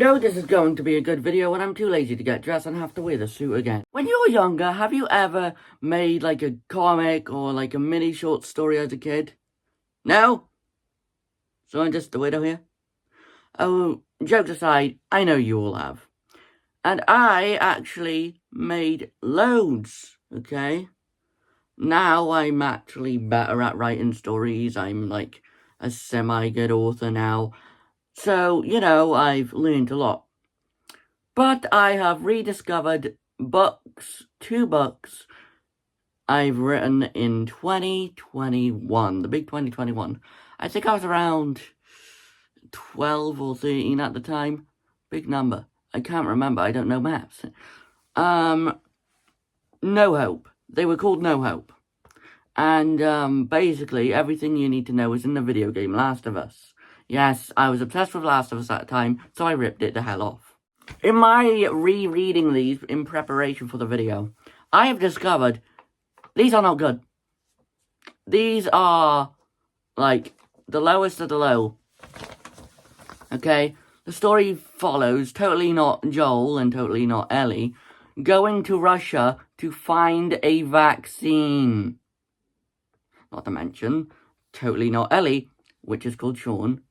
know this is going to be a good video when I'm too lazy to get dressed and have to wear the suit again. When you were younger, have you ever made like a comic or like a mini short story as a kid? No? So I'm just the widow here? Oh, jokes aside, I know you all have. And I actually made loads, okay? Now I'm actually better at writing stories. I'm like a semi-good author now. So, I've learned a lot. But I have rediscovered two books I've written in 2021, the big 2021. I think I was around 12 or 13 at the time. Big number. I can't remember. I don't know maths. No Hope. They were called No Hope. And basically everything you need to know is in the video game Last of Us. Yes, I was obsessed with Last of Us at the time, so I ripped it the hell off. In my rereading these in preparation for the video, I have discovered these are not good. These are, like, the lowest of the low. Okay? The story follows, totally not Joel and totally not Ellie, going to Russia to find a vaccine. Not to mention, totally not Ellie, which is called Sean,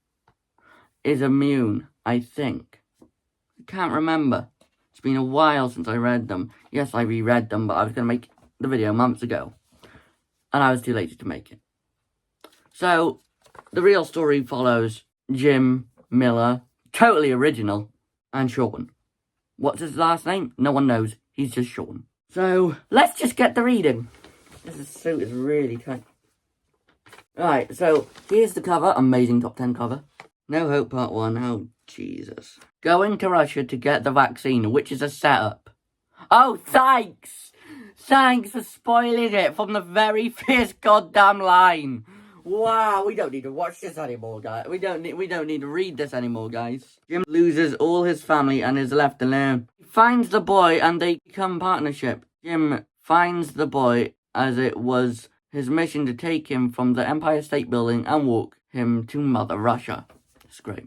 is immune, I think. I can't remember. It's been a while since I read them. Yes, I reread them, but I was going to make the video months ago. And I was too lazy to make it. So, the real story follows Jim Miller, totally original, and Sean. What's his last name? No one knows. He's just Sean. So, let's just get the reading. This suit is really tight. Alright, so here's the cover. Amazing top 10 cover. No Hope Part 1. Oh, Jesus. Going to Russia to get the vaccine, which is a setup. Oh, thanks! Thanks for spoiling it from the very first goddamn line. Wow, we don't need to watch this anymore, guys. We don't need to read this anymore, guys. Jim loses all his family and is left alone. He finds the boy and they become partnership. Jim finds the boy as it was his mission to take him from the Empire State Building and walk him to Mother Russia. It's great.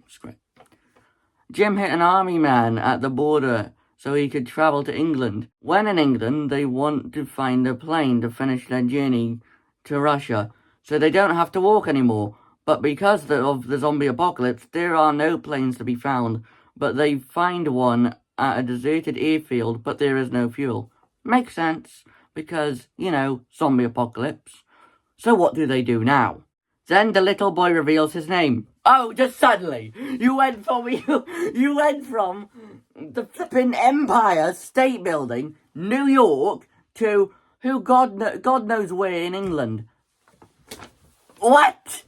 Jim hit an army man at the border so he could travel to England. When in England, they want to find a plane to finish their journey to Russia, so they don't have to walk anymore. But because of the zombie apocalypse, there are no planes to be found. But they find one at a deserted airfield, but there is no fuel. Makes sense, because, zombie apocalypse. So what do they do now? Then the little boy reveals his name. Oh, just suddenly, you went from the flipping Empire State Building, New York, to God knows where in England. What?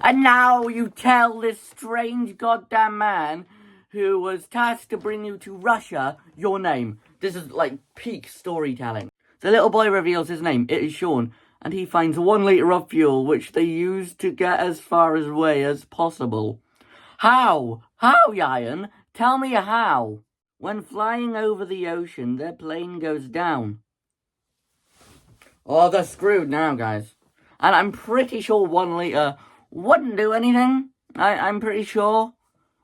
And now you tell this strange goddamn man who was tasked to bring you to Russia your name. This is like peak storytelling. The little boy reveals his name. It is Sean. And he finds 1 liter of fuel, which they use to get as far away as possible. How? How, Yayan? Tell me how. When flying over the ocean, their plane goes down. Oh, they're screwed now, guys. And I'm pretty sure 1 liter wouldn't do anything. I'm pretty sure.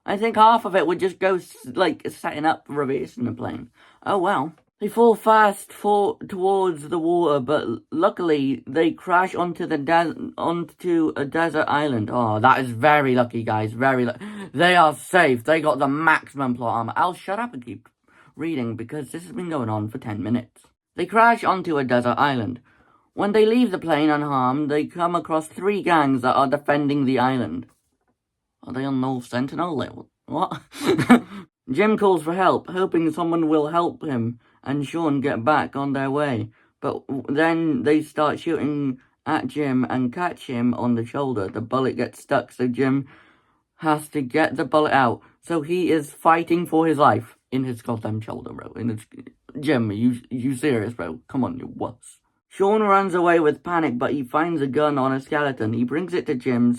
I think half of it would just go, setting up, reversing the plane. Oh, well. They fall fast towards the water, but luckily they crash onto a desert island. Oh, that is very lucky, guys. Very lucky. They are safe. They got the maximum plot armor. I'll shut up and keep reading because this has been going on for 10 minutes. They crash onto a desert island. When they leave the plane unharmed, they come across 3 gangs that are defending the island. Are they on North Sentinel? What? Jim calls for help, hoping someone will help him and Sean get back on their way. But then they start shooting at Jim and catch him on the shoulder. The bullet gets stuck, so Jim has to get the bullet out. So he is fighting for his life in his goddamn shoulder, bro. Jim, you serious, bro? Come on, you wuss. Sean runs away with panic, but he finds a gun on a skeleton. He brings it to Jim.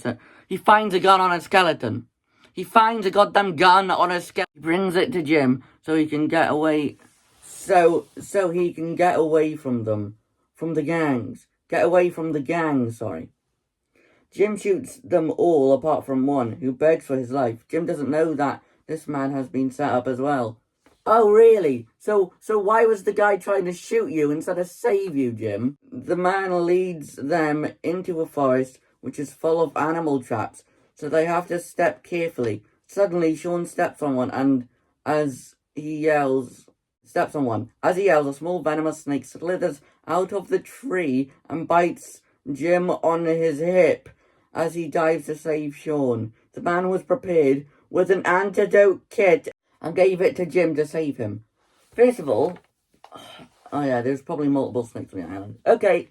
He finds a gun on a skeleton. He finds a goddamn gun on a skeleton. He brings it to Jim so he can get away. So he can get away from them. From the gangs. Get away from the gangs, sorry. Jim shoots them all apart from one, who begs for his life. Jim doesn't know that This man has been set up as well. Oh, really? So why was the guy trying to shoot you instead of save you, Jim? The man leads them into a forest which is full of animal traps, so they have to step carefully. Suddenly, Sean steps on one, and as he yells, a small venomous snake slithers out of the tree and bites Jim on his hip as he dives to save Sean. The man was prepared with an antidote kit and gave it to Jim to save him. First of all, oh yeah, there's probably multiple snakes on the island. Okay,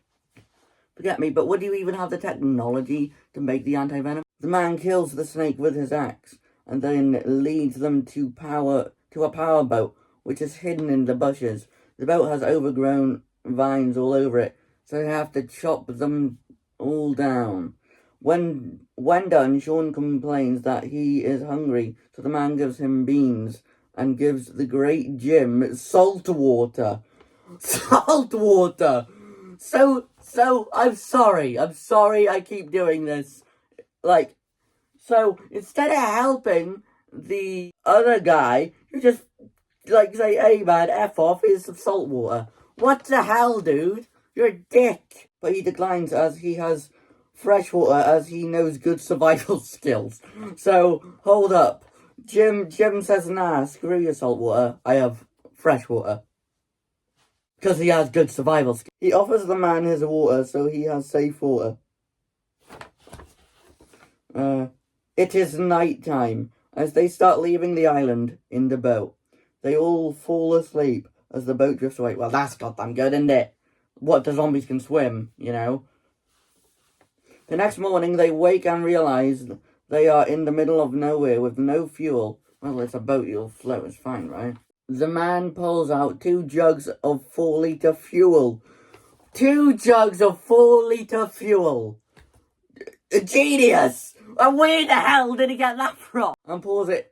forget me, but would you even have the technology to make the anti-venom? The man kills the snake with his axe and then leads them to a power boat, which is hidden in the bushes. The boat has overgrown vines all over it, so they have to chop them all down. When done, Sean complains that he is hungry, so the man gives him beans and gives the great Jim salt water. Salt water! So, I'm sorry I keep doing this. So, instead of helping the other guy, you just, say, hey man, F off, here's some salt water. What the hell, dude? You're a dick. But he declines as he has fresh water, as he knows good survival skills. So, hold up. Jim says, nah, screw your salt water. I have fresh water. Because he has good survival skills. He offers the man his water, so he has safe water. It is night time. As they start leaving the island in the boat, they all fall asleep as the boat drifts away. Well, that's goddamn good, isn't it? What, the zombies can swim, you know? The next morning, they wake and realize they are in the middle of nowhere with no fuel. Well, it's a boat, you'll float, it's fine, right? The man pulls out 2 jugs of 4-litre fuel. 2 jugs of 4-litre fuel! Genius! And where the hell did he get that from? And pours it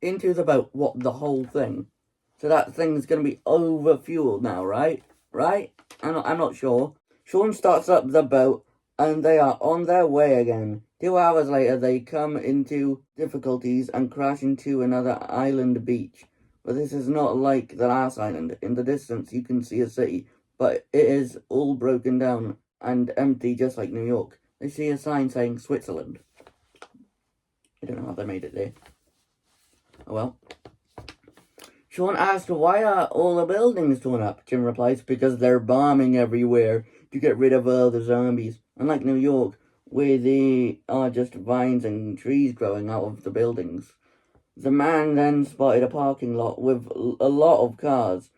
into the boat. What, the whole thing? So that thing's going to be over-fueled now, right? Right? I'm not sure. Sean starts up the boat, and they are on their way again. 2 hours later, they come into difficulties and crash into another island beach. But this is not like the last island. In the distance, you can see a city, but it is all broken down and empty, just like New York. They see a sign saying Switzerland. I don't know how they made it there. Oh well. Sean asks, why are all the buildings torn up? Jim replies, because they're bombing everywhere to get rid of all the zombies. Unlike New York, where there are just vines and trees growing out of the buildings. The man then spotted a parking lot with a lot of cars.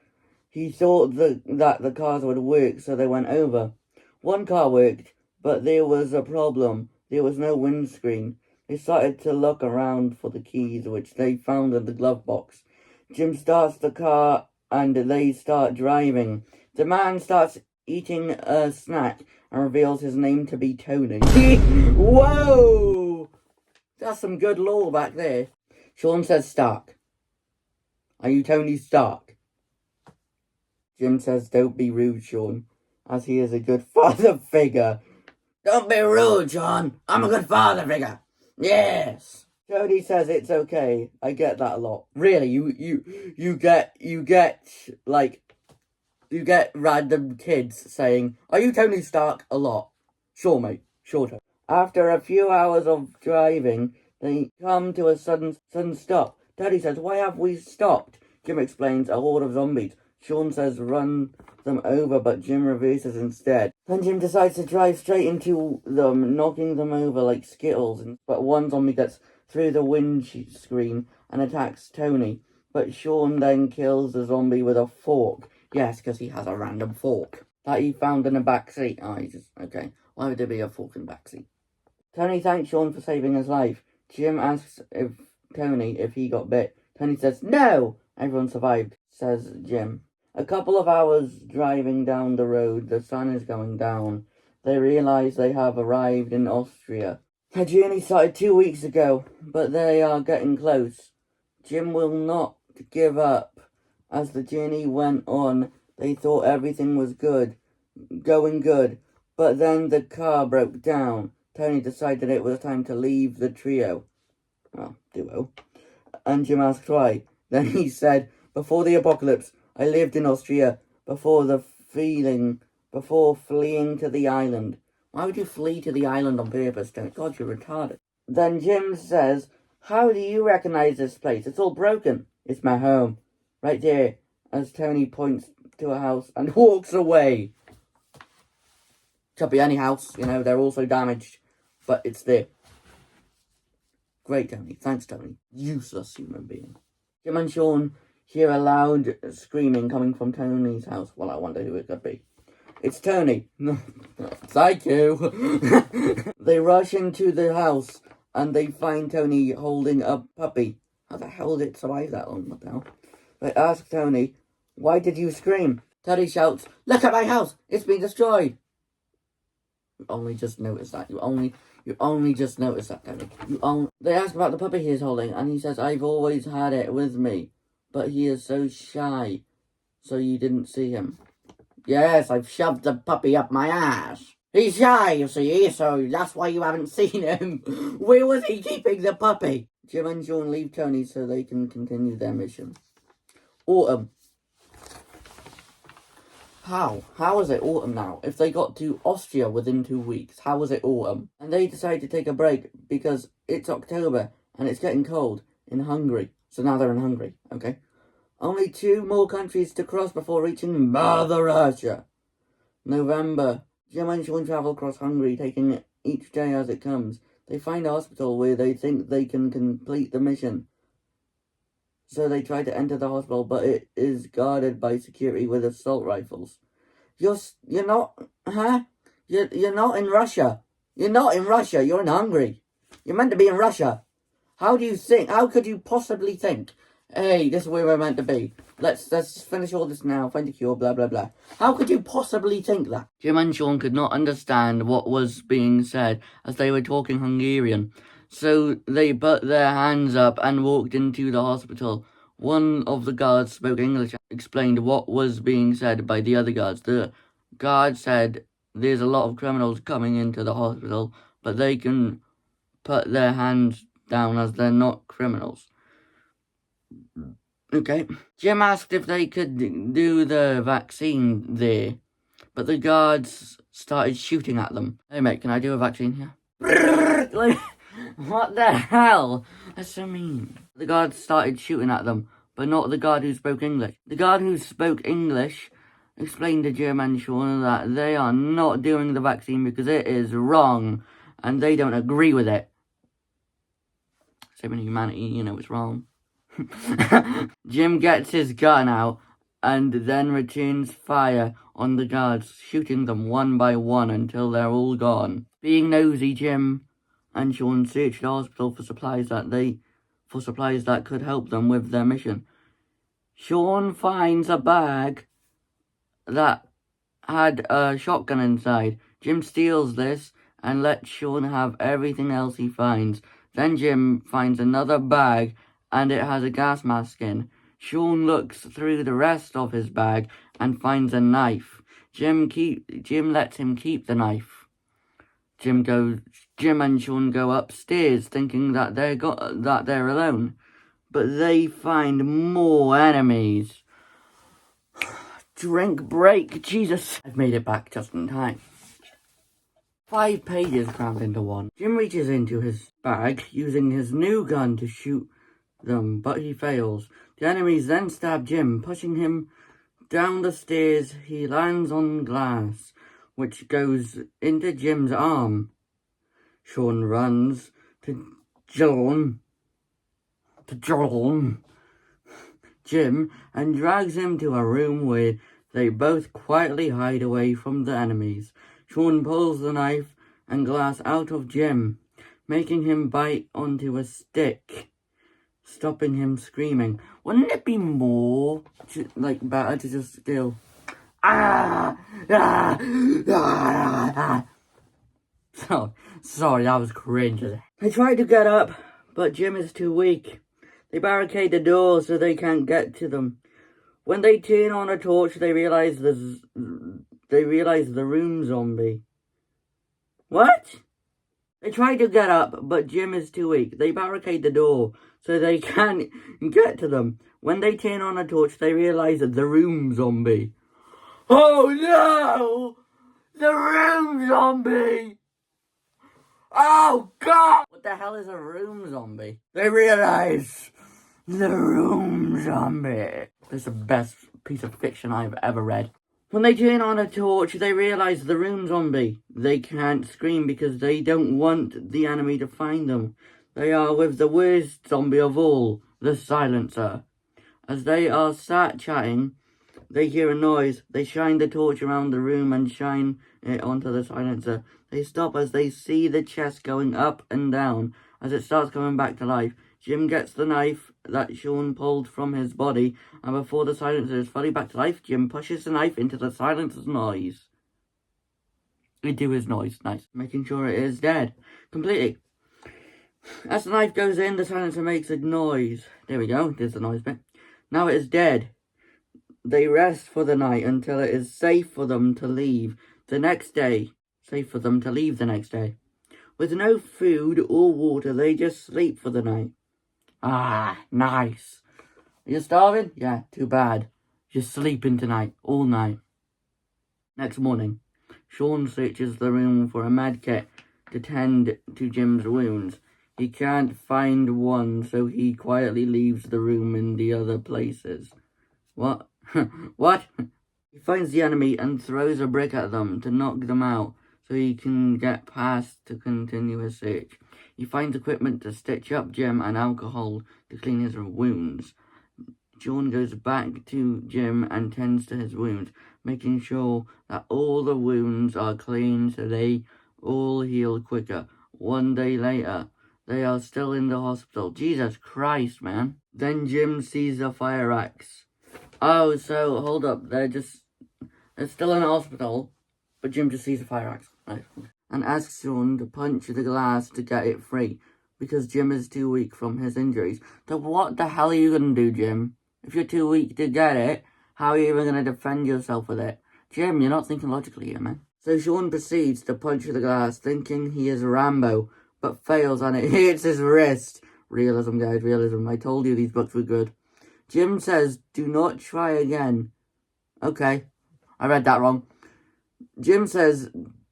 He thought that the cars would work, so they went over. One car worked, but there was a problem. There was no windscreen. They started to look around for the keys, which they found in the glove box. Jim starts the car, and they start driving. The man starts eating a snack and reveals his name to be Tony. Whoa! That's some good lore back there. Sean says Stark. Are you Tony Stark? Jim says, don't be rude, Sean, as he is a good father figure. Don't be rude, Sean. I'm a good father figure. Yes. Tony says it's okay. I get that a lot. Really, you get random kids saying, are you Tony Stark? A lot. Sure, mate. Sure, Tony. After a few hours of driving, they come to a sudden stop. Tony says, why have we stopped? Jim explains, a horde of zombies. Sean says, run them over, but Jim reverses instead. Then Jim decides to drive straight into them, knocking them over like Skittles. But one zombie gets through the windscreen and attacks Tony. But Sean then kills the zombie with a fork. Yes, because he has a random fork that he found in the back seat. Oh, okay. Why would there be a fork in the back seat? Tony thanks Sean for saving his life. Jim asks Tony if he got bit. Tony says, no! Everyone survived, says Jim. A couple of hours driving down the road, the sun is going down. They realize they have arrived in Austria. Their journey started 2 weeks ago, but they are getting close. Jim will not give up. As the journey went on, they thought everything was going good. But then the car broke down. Tony decided it was time to leave the trio. Well, duo. And Jim asked why. Then he said, before the apocalypse, I lived in Austria before fleeing to the island. Why would you flee to the island on purpose? God, you're retarded. Then Jim says, how do you recognize this place? It's all broken. It's my home. Right there, as Tony points to a house and walks away. Could be any house, they're also damaged. But it's there. Great, Tony. Thanks, Tony. Useless human being. Jim and Sean hear a loud screaming coming from Tony's house. Well, I wonder who it could be. It's Tony. Thank you. They rush into the house and they find Tony holding a puppy. How the hell did it survive that long? What the hell? They ask Tony, why did you scream? Tony shouts, look at my house. It's been destroyed. You only just noticed that. You only just noticed that, Tony. They ask about the puppy he is holding, and he says, I've always had it with me, but he is so shy, so you didn't see him. Yes, I've shoved the puppy up my ass. He's shy, you see, so that's why you haven't seen him. Where was he keeping the puppy? Jim and Sean leave Tony so they can continue their mission. Autumn. How is it autumn now? If they got to Austria within 2 weeks, how was it autumn? And they decide to take a break because it's October and it's getting cold in Hungary. So now they're in Hungary, okay? Only 2 more countries to cross before reaching Mother Russia. November. Jim and Sean travel across Hungary, taking it each day as it comes. They find a hospital where they think they can complete the mission. So they try to enter the hospital, but it is guarded by security with assault rifles. You're not, huh? You're not in Russia. You're not in Russia. You're in Hungary. You're meant to be in Russia. How could you possibly think, hey, this is where we're meant to be. Let's finish all this now, find a cure, blah, blah, blah. How could you possibly think that? Jim and Sean could not understand what was being said as they were talking Hungarian. So they put their hands up and walked into the hospital. One of the guards spoke English and explained what was being said by the other guards. The guard said there's a lot of criminals coming into the hospital, but they can put their hands down as they're not criminals. Okay. Jim asked if they could do the vaccine there, but the guards started shooting at them. Hey mate, can I do a vaccine here? What the hell? That's so mean. The guards started shooting at them, but not the guard who spoke English. The guard who spoke English explained to Jim and Sean that they are not doing the vaccine because it is wrong, and they don't agree with it. Saving humanity, it's wrong. Jim gets his gun out and then returns fire on the guards, shooting them one by one until they're all gone. Being nosy, Jim and Sean searched the hospital for supplies that could help them with their mission. Sean finds a bag that had a shotgun inside. Jim steals this and lets Sean have everything else he finds. Then Jim finds another bag and it has a gas mask in. Sean looks through the rest of his bag and finds a knife. Jim lets him keep the knife. Jim and Sean go upstairs thinking that they're alone. But they find more enemies. Drink break. Jesus. I've made it back just in time. 5 pages crammed into one. Jim reaches into his bag using his new gun to shoot them, but he fails. The enemies then stab Jim, pushing him down the stairs. He lands on glass, which goes into Jim's arm. Sean runs to Jim, and drags him to a room where they both quietly hide away from the enemies. Sean pulls the knife and glass out of Jim, making him bite onto a stick, stopping him screaming. Wouldn't it be more, better to just go, Sorry, that was cringe. They try to get up, but Jim is too weak. They barricade the door so they can't get to them. When they turn on a torch, they realize the room zombie. What? They try to get up, but Jim is too weak. They barricade the door so they can't get to them. When they turn on a torch, they realize that the room zombie. Oh no! The room zombie! Oh God! What the hell is a room zombie? They realize the room zombie. This is the best piece of fiction I've ever read. When they turn on a torch, they realize the room zombie. They can't scream because they don't want the enemy to find them. They are with the worst zombie of all, the silencer. As they are sat chatting, they hear a noise. They shine the torch around the room and shine it onto the silencer. They stop as they see the chest going up and down as it starts coming back to life. Jim gets the knife that Sean pulled from his body, and before the silencer is fully back to life, Jim pushes the knife into the silencer's noise. Into his noise, nice. Making sure it is dead. Completely. As the knife goes in, the silencer makes a noise. There we go, there's the noise bit. Now it is dead. They rest for the night until it is safe for them to leave the next day. Safe for them to leave the next day. With no food or water, they just sleep for the night. Ah, nice. You're starving? Yeah, too bad. You're sleeping tonight, all night. Next morning, Sean searches the room for a med kit to tend to Jim's wounds. He can't find one, so he quietly leaves the room in the other places. What? What? He finds the enemy and throws a brick at them to knock them out so he can get past to continue his search. He finds equipment to stitch up Jim and alcohol to clean his wounds. Sean goes back to Jim and tends to his wounds, making sure that all the wounds are clean so they all heal quicker. 1 day later, they are still in the hospital. Jesus Christ, man. Then Jim sees a fire axe. Oh, so, hold up. They're still in the hospital, but Jim just sees a fire axe. Right. And asks Sean to punch the glass to get it free, because Jim is too weak from his injuries. So what the hell are you going to do, Jim? If you're too weak to get it, how are you even going to defend yourself with it? Jim, you're not thinking logically here, man. So Sean proceeds to punch the glass, thinking he is Rambo, but fails and it hits his wrist. Realism, guys, realism. I told you these books were good. Jim says, do not try again. Okay, I read that wrong. Jim says,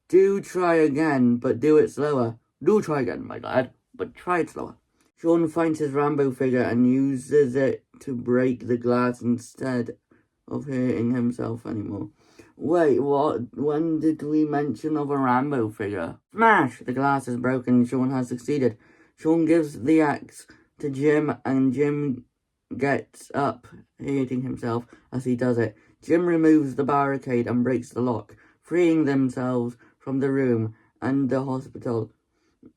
do try again, but do it slower. Do try again, my lad, but try it slower. Sean finds his Rambo figure and uses it to break the glass instead of hurting himself anymore. Wait, what? When did we mention of a Rambo figure? Smash! The glass is broken. Sean has succeeded. Sean gives the axe to Jim and Jim gets up, hurting himself as he does it. Jim removes the barricade and breaks the lock, freeing themselves from the room and the hospital.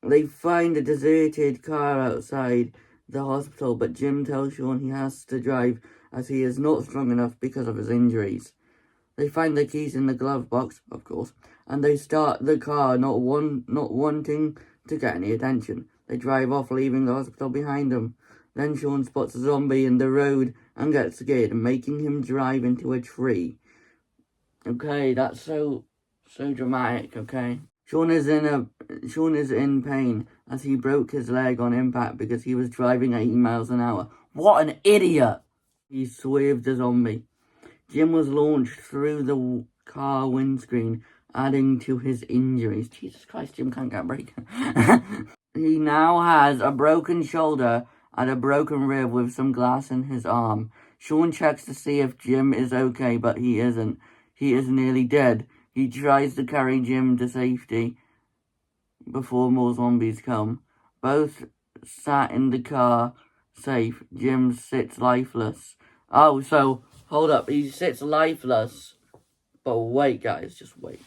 They find a deserted car outside the hospital, but Jim tells Sean he has to drive as he is not strong enough because of his injuries. They find the keys in the glove box, of course, and they start the car, not wanting to get any attention. They drive off, leaving the hospital behind them. Then Sean spots a zombie in the road and gets scared, making him drive into a tree. Okay, that's so dramatic, okay? Sean is in pain as he broke his leg on impact because he was driving 80 miles an hour. What an idiot! He swerved the zombie. Jim was launched through the car windscreen, adding to his injuries. Jesus Christ, Jim can't get a break. He now has a broken shoulder and a broken rib with some glass in his arm. Sean checks to see if Jim is okay, but he isn't. He is nearly dead. He tries to carry Jim to safety before more zombies come. Both sat in the car safe. Jim sits lifeless. Oh, so, hold up. He sits lifeless. But wait, guys. Just wait.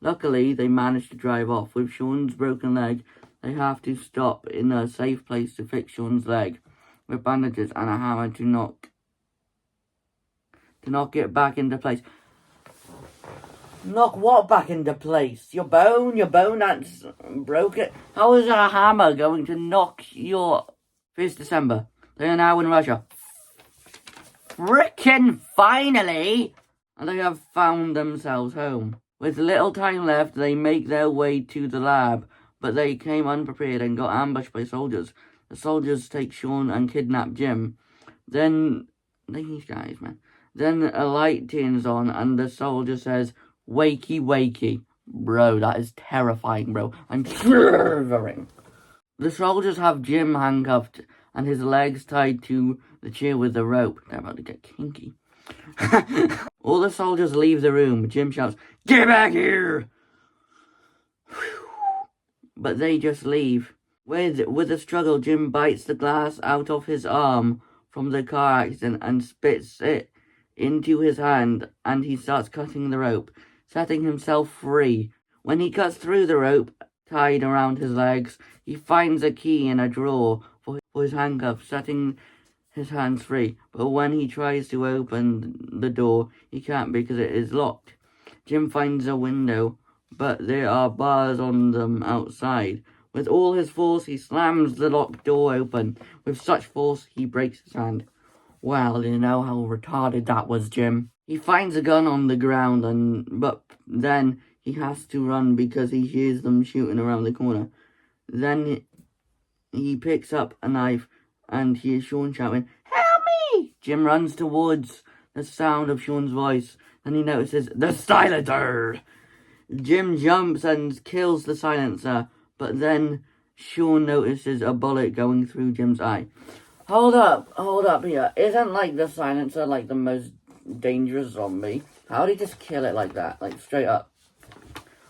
Luckily, they managed to drive off. With Sean's broken leg, they have to stop in a safe place to fix Sean's leg with bandages and a hammer to knock it back into place. Knock what back into place? Your bone that's broken? How is a hammer going to knock your... 1st December. They are now in Russia. Frickin' finally! And they have found themselves home. With little time left, they make their way to the lab, but they came unprepared and got ambushed by soldiers. The soldiers take Sean and kidnap Jim. Then, these guys, man. Then a light turns on and the soldier says, "Wakey, wakey." Bro, that is terrifying, bro. I'm shivering. The soldiers have Jim handcuffed and his legs tied to the chair with a rope. They're about to get kinky. All the soldiers leave the room. Jim shouts, "Get back here!" But they just leave. With a struggle, Jim bites the glass out of his arm from the car accident and spits it into his hand, and he starts cutting the rope, setting himself free. When he cuts through the rope tied around his legs, he finds a key in a drawer for his handcuffs, setting his hands free. But when he tries to open the door, he can't because it is locked. Jim finds a window, but there are bars on them outside. With all his force, he slams the locked door open. With such force, he breaks his hand. Well, you know how retarded that was, Jim. He finds a gun on the ground, but then he has to run because he hears them shooting around the corner. Then he picks up a knife and hears Sean shouting, "Help me!" Jim runs towards the sound of Sean's voice, and he notices the silencer. Jim jumps and kills the silencer, but then Sean notices a bullet going through Jim's eye. Hold up here. Isn't like the silencer like the most dangerous zombie? How'd he just kill it like that? Like straight up.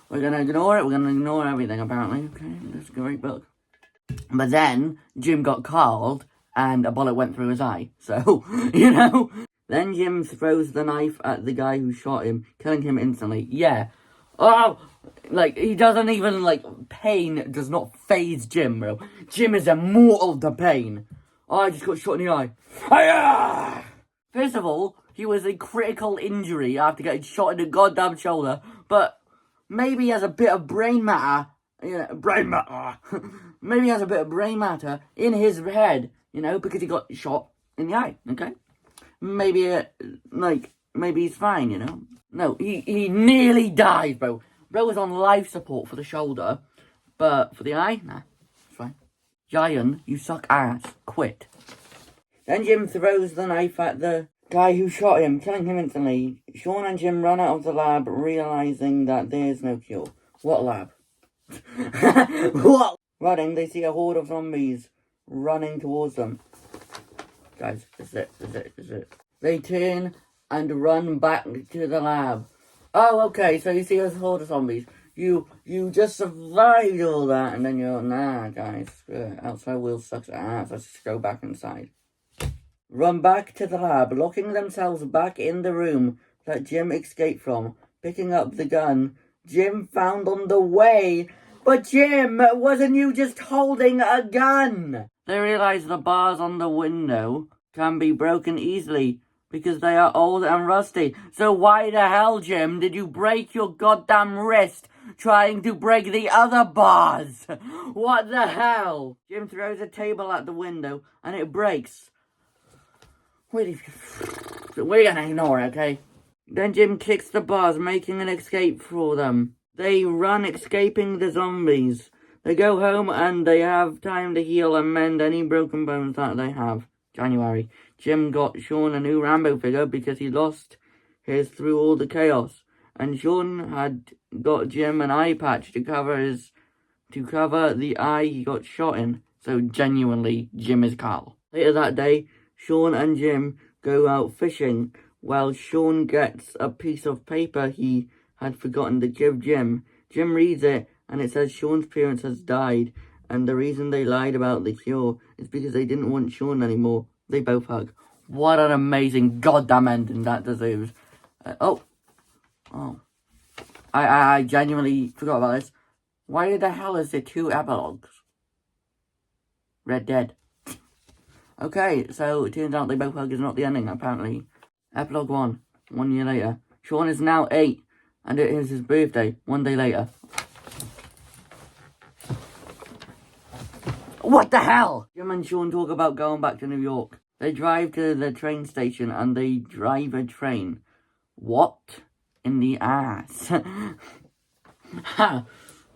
We're gonna ignore it. We're gonna ignore everything apparently. Okay, that's a great book. But then Jim got called and a bullet went through his eye. So, you know. Then Jim throws the knife at the guy who shot him, killing him instantly. Yeah. Oh, like, he doesn't even, like, pain does not faze Jim, bro. Jim is immortal to pain. Oh, I just got shot in the eye. Hi-ya! First of all, he was a critical injury after getting shot in the goddamn shoulder, but maybe he has a bit of brain matter, maybe he has a bit of brain matter in his head, you know, because he got shot in the eye, okay? Maybe, maybe he's fine, you know? No, he nearly died, bro. Bro was on life support for the shoulder, but for the eye, nah, it's fine. Giant, you suck ass. Quit. Then Jim throws the knife at the guy who shot him, killing him instantly. Sean and Jim run out of the lab, realizing that there's no cure. What lab? What? Running, they see a horde of zombies running towards them. Guys, this is it. They turn and run back to the lab. Oh, okay, so you see a horde of zombies. You just survived all that, and then you're, nah, guys, outside world sucks ass. Let's just go back inside. Run back to the lab, locking themselves back in the room that Jim escaped from, picking up the gun Jim found on the way. But Jim, wasn't you just holding a gun? They realize the bars on the window can be broken easily because they are old and rusty. So why the hell, Jim, did you break your goddamn wrist trying to break the other bars? What the hell? Jim throws a table at the window and it breaks. We're gonna ignore it, okay? Then Jim kicks the bars, making an escape for them. They run, escaping the zombies. They go home and they have time to heal and mend any broken bones that they have. January. Jim got Sean a new Rambo figure because he lost his through all the chaos. And Sean had got Jim an eye patch to cover the eye he got shot in. So genuinely, Jim is Carl. Later that day, Sean and Jim go out fishing while Sean gets a piece of paper he had forgotten to give Jim. Jim reads it and it says Sean's parents has died and the reason they lied about the cure is because they didn't want Sean anymore. They both hug. What an amazing goddamn ending that deserves. I genuinely forgot about this. Why the hell is there 2 epilogues? Red Dead. Okay, so it turns out they both hug is not the ending, apparently. Epilogue 1, 1 year later. Sean is now 8, and it is his birthday, 1 day later. What the hell? Jim and Sean talk about going back to New York. They drive to the train station, and they drive a train. What in the ass? Ha!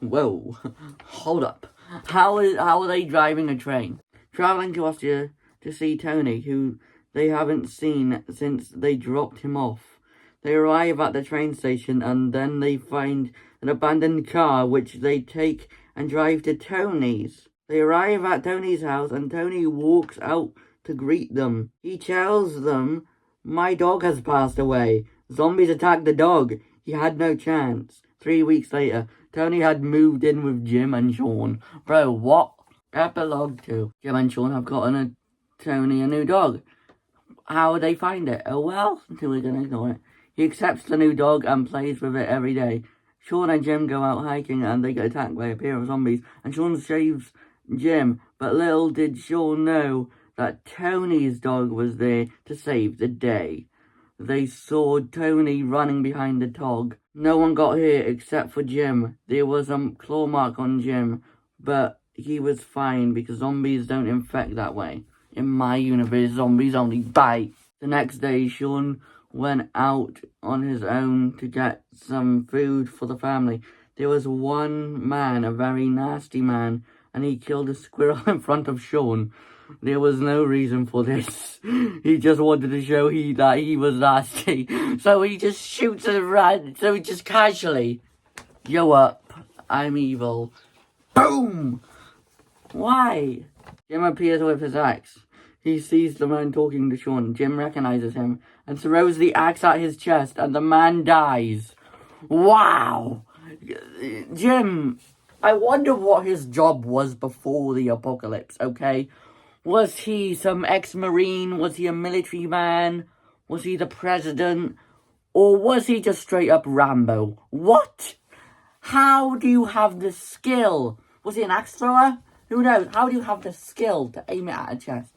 Whoa, hold up. How are they driving a train? Traveling to Austria to see Tony, who they haven't seen since they dropped him off. They arrive at the train station and then they find an abandoned car which they take and drive to Tony's. They arrive at Tony's house and Tony walks out to greet them. He tells them, "My dog has passed away. Zombies attacked the dog. He had no chance." 3 weeks later, Tony had moved in with Jim and Sean. Bro, what? Epilogue 2. Jim and Sean have gotten Tony a new dog. How would they find it? Oh well, until we're gonna ignore it. He accepts the new dog and plays with it every day. Sean and Jim go out hiking and they get attacked by a pair of zombies. And Sean saves Jim, but little did Sean know that Tony's dog was there to save the day. They saw Tony running behind the dog. No one got hurt except for Jim. There was a claw mark on Jim, but he was fine because zombies don't infect that way. In my universe, zombies only bite. The next day, Sean went out on his own to get some food for the family. There was one man, a very nasty man, and he killed a squirrel in front of Sean. There was no reason for this. He just wanted to show that he was nasty. So he just shoots a rat. So he just casually, "Yo up, I'm evil." Boom! Why? Jim appears with his axe. He sees the man talking to Sean. Jim recognizes him and throws the axe at his chest and the man dies. Wow! Jim, I wonder what his job was before the apocalypse, okay? Was he some ex-marine? Was he a military man? Was he the president? Or was he just straight up Rambo? What? How do you have the skill? Was he an axe thrower? Who knows? How do you have the skill to aim it at a chest?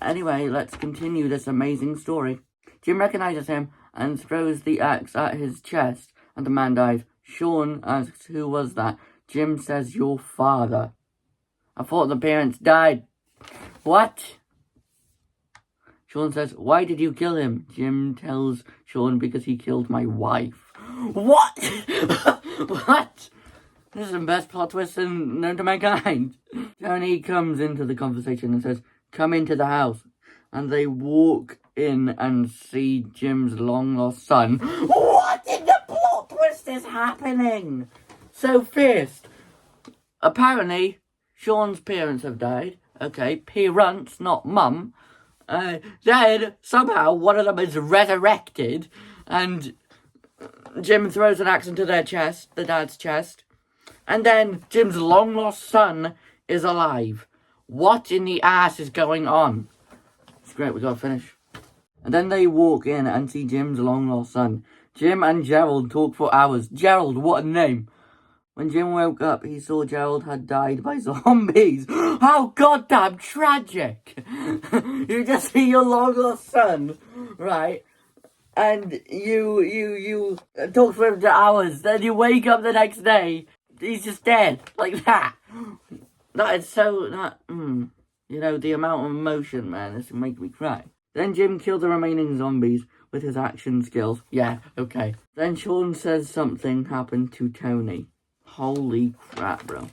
Anyway, let's continue this amazing story. Jim recognizes him and throws the axe at his chest, and the man dies. Sean asks, "Who was that?" Jim says, "Your father." "I thought the parents died." "What?" Sean says, "Why did you kill him?" Jim tells Sean, "Because he killed my wife." What? What? This is the best plot twist known to mankind. Tony comes into the conversation and says, "Come into the house." And they walk in and see Jim's long-lost son. What in the plot twist is happening? So first, apparently, Sean's parents have died. Okay, parents, not mum. Then, somehow, one of them is resurrected. And Jim throws an axe into their chest, the dad's chest. And then Jim's long-lost son is alive. What in the ass is going on? It's great, we gotta finish. And then they walk in and see Jim's long-lost son. Jim and Gerald talk for hours. Gerald, what a name. When Jim woke up, he saw Gerald had died by zombies. How goddamn tragic. You just see your long-lost son, right? And you talk for him for hours. Then you wake up the next day. He's just dead. Like that. That is so... You know, the amount of emotion, man, this will make me cry. Then Jim killed the remaining zombies with his action skills. Yeah, okay. Then Sean says something happened to Tony. Holy crap, bro.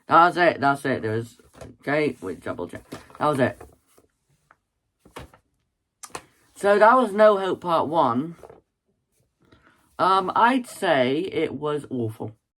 That's it. There was... Okay, wait, double check. That was it. So that was No Hope Part 1. I'd say it was awful.